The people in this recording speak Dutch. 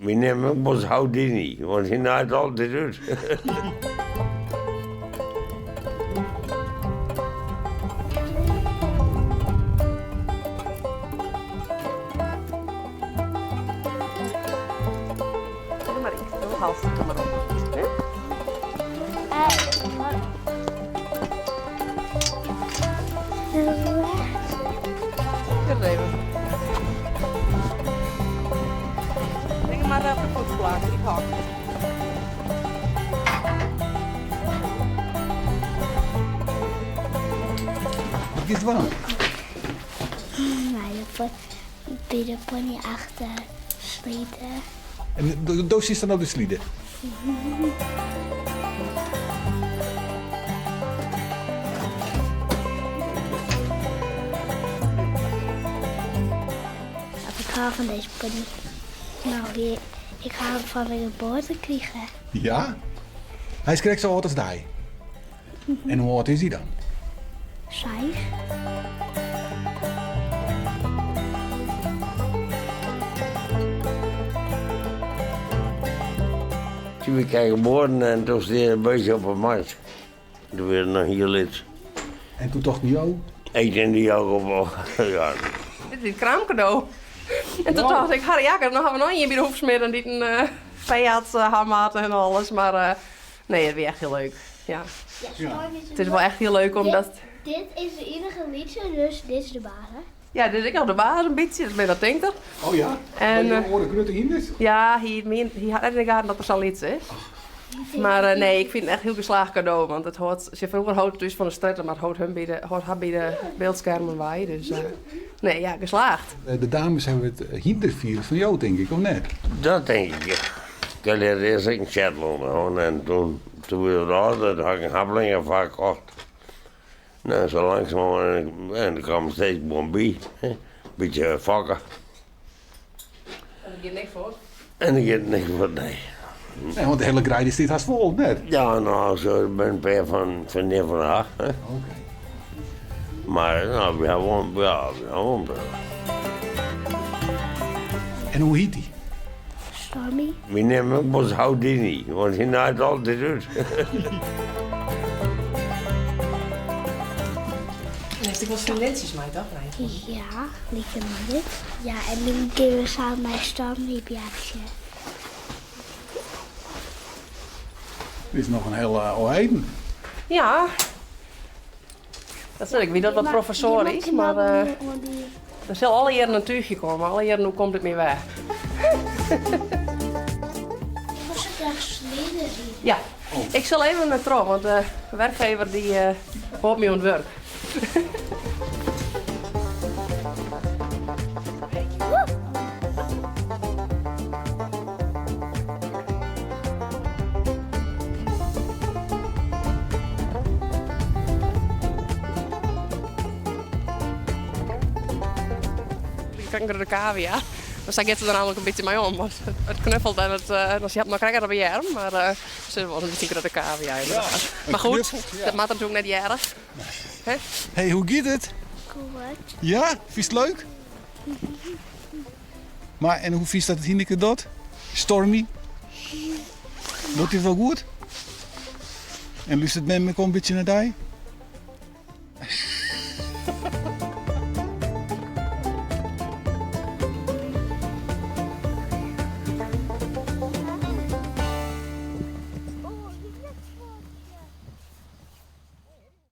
We nemen pas Houdini, want hij naait altijd uit. Maar ik doe half het maar op. Even. Denk maar op de voetplaat, ik hak. Wat is het warm? Maar bij de pony achter sliden. En de doos is dan op de slieden? Ik hou van deze pony. Nou, ik ga hem van de geboorte krijgen. Ja? Hij is correct zo oud als jij. En hoe oud is hij dan? 6. Toen we kijken geboren en toen stond hij een beetje op een markt. Toen werd nog heel lid. En toen toch niet ook? Ik en die ook op. Ja. Dit is een kraamcadeau. En toen dacht ik, Harry Jakker, dan gaan we nog een bij de hoefsmeren die een vijand hammaat en alles. Maar nee, het is echt heel leuk. Ja. Het is wel echt heel leuk omdat... Dit is de enige liedje, dus dit is de bare. Ja, dus ik had de baas een beetje, dus ben dat denkt er. Oh ja? En, je hoorde Grutte Hinders? Ja, hij had in de gaten dat er zo'n iets is. Maar nee, ik vind het echt een heel geslaagd cadeau. Want het hoort, ze vroeger houdt het dus van de straten, maar het houdt haar bij de beeldschermen bij. Dus nee, ja, geslaagd. De dames hebben het Hindervirus van jou, denk ik, of net? Dat denk ik, ja. Ik had eerst een chatloon en toen we eruit, had ik een happelingen vaak gekocht. Nou, zo langzaam en er kwam steeds bombie. Een beetje fokken. En ik geef niks voor. En ik heb niks voor, nee. Nee, want de hele grijd is dit haast vol, net? Ja, nou, zo ik ben een paar van neer van haar. Oké. Maar nou, we hebben En hoe heet hij? Stormy. we nemen pas Houdini, want hij naait altijd uit. Heeft ik wel vriendinnetjes mee, toch? Nee. Ja, lieve man. Ja, en nu kunnen we samen mijn Stormy bjaartje. Dit is nog een heel oheiden. Ja. Dat zeg ik, wie dat wat professor is, maar er zal alle jaren een tuurtje komen. Alle jaren, hoe komt het meer weg? Ik was zo graag sleden zien. Ja, ik zal even naar terug, want de werkgever die hoort me aan het werk. Ik kijk naar de cavia. Dan sta ik er namelijk een beetje mee om. Want het knuffelt en dan je nog krijgen op je arm. Maar ze zijn wel een beetje de cavia inderdaad. Maar goed, knuffelt, ja. dat maakt natuurlijk net erg. Hè? Hey, hoe gaat het? Goed. Ja? Vies het leuk? Maar, en hoe vies dat het Hindeke doet? Stormy? Doet hij het wel goed? En luistert men me ook een beetje naar die?